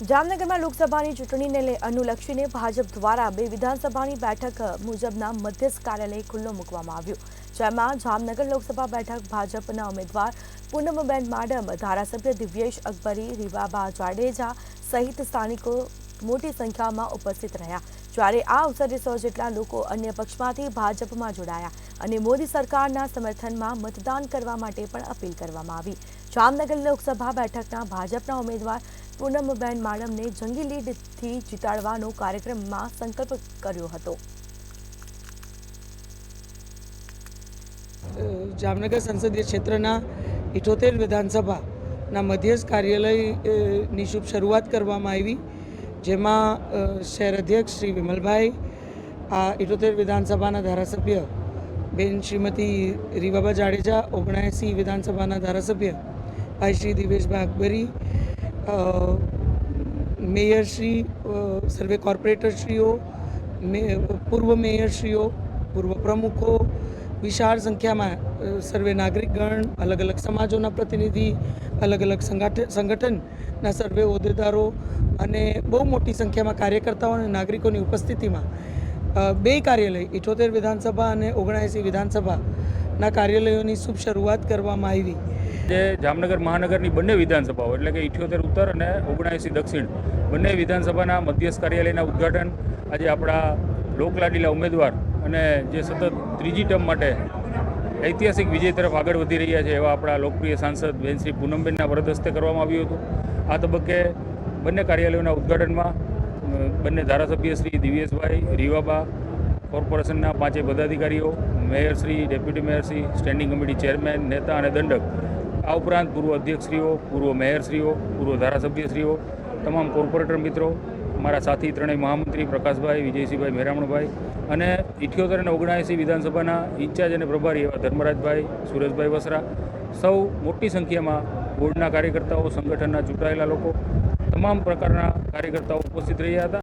જામનગરમાં લોકસભાની ચૂંટણીને અનુલક્ષીને ભાજપ દ્વારા બે વિધાનસભાની બેઠક મુજબના મધ્યસ્થ કાર્યાલય ખુલ્લો મૂકવામાં આવ્યું, જેમાં જામનગર લોકસભા બેઠક ભાજપના ઉમેદવાર પૂનમબેન માડમ, ધારાસભ્ય દિવ્યેશ અકબરી, રીવાબા જાડેજા સહિત સ્થાનિકો મોટી સંખ્યામાં ઉપસ્થિત રહ્યા. જ્યારે આ અવસરે 100 જેટલા લોકો અન્ય પક્ષમાંથી ભાજપમાં જોડાયા અને મોદી સરકારના સમર્થનમાં મતદાન કરવા માટે પણ અપીલ કરવામાં આવી. જામનગર લોકસભા બેઠકના ભાજપના ઉમેદવાર પૂનમબેન માડમને જંગી લીડથી જીતાડવાનો કાર્યક્રમમાં સંકલ્પ કર્યો હતો. જામનગર સંસદીય ક્ષેત્રના 78 વિધાનસભાના મધ્યસ્થ કાર્યાલયની શુભ શરૂઆત કરવામાં આવી, જેમાં શહેર અધ્યક્ષ શ્રી વિમલભાઈ, આ 78 વિધાનસભાના ધારાસભ્ય બેન શ્રીમતી રીવાબા જાડેજા, 79 વિધાનસભાના ધારાસભ્ય ભાઈ શ્રી દિવેશભાઈ અકબરી, મેયરશ્રી, સર્વે કોર્પોરેટરશ્રીઓ, પૂર્વ મેયરશ્રીઓ, પૂર્વ પ્રમુખો, વિશાળ સંખ્યામાં સર્વે નાગરિકગણ, અલગ અલગ સમાજોના પ્રતિનિધિ, અલગ અલગ સંગઠનના સર્વે હોદ્દેદારો અને બહુ મોટી સંખ્યામાં કાર્યકર્તાઓ અને નાગરિકોની ઉપસ્થિતિમાં બે કાર્યાલય 78 વિધાનસભા અને 79 વિધાનસભાના કાર્યાલયોની શુભ શરૂઆત કરવામાં આવી. જે જામનગર મહાનગરની બંને વિધાનસભાઓ એટલે કે 78 ઉત્તર અને 79 દક્ષિણ બંને વિધાનસભાના મધ્યસ્થ કાર્યાલયના ઉદ્ઘાટન આજે આપણા લોકલાડીલા ઉમેદવાર અને જે સતત ત્રીજી ટર્મ માટે ઐતિહાસિક વિજય તરફ આગળ વધી રહ્યા છે એવા આપણા લોકપ્રિય સાંસદ બેન શ્રી પૂનમબેનના વરદ હસ્તે કરવામાં આવ્યું હતું. આ તબક્કે બંને કાર્યાલયોના ઉદ્ઘાટનમાં બંને ધારાસભ્ય શ્રી દિવ્યેશભાઈ, રીવાબા, કોર્પોરેશનના 5 પદાધિકારીઓ, મેયરશ્રી, ડેપ્યુટી મેયરશ્રી, સ્ટેન્ડિંગ કમિટી ચેરમેન, નેતા અને દંડક, આ ઉપરાંત પૂર્વ અધ્યક્ષશ્રીઓ, પૂર્વ મેયરશ્રીઓ, પૂર્વ ધારાસભ્યશ્રીઓ, તમામ કોર્પોરેટર મિત્રો, અમારા સાથી ત્રણેય મહામંત્રી પ્રકાશભાઈ, વિજયસિંહભાઈ, મેરામણભાઈ અને 78 અને 79 વિધાનસભાના ઇન્ચાર્જ અને પ્રભારી એવા ધર્મરાજભાઈ, સુરેશભાઈ વસરા, સૌ મોટી સંખ્યામાં બોર્ડના કાર્યકર્તાઓ, સંગઠનના ચૂંટાયેલા લોકો, તમામ પ્રકારના કાર્યકર્તાઓ ઉપસ્થિત રહ્યા હતા.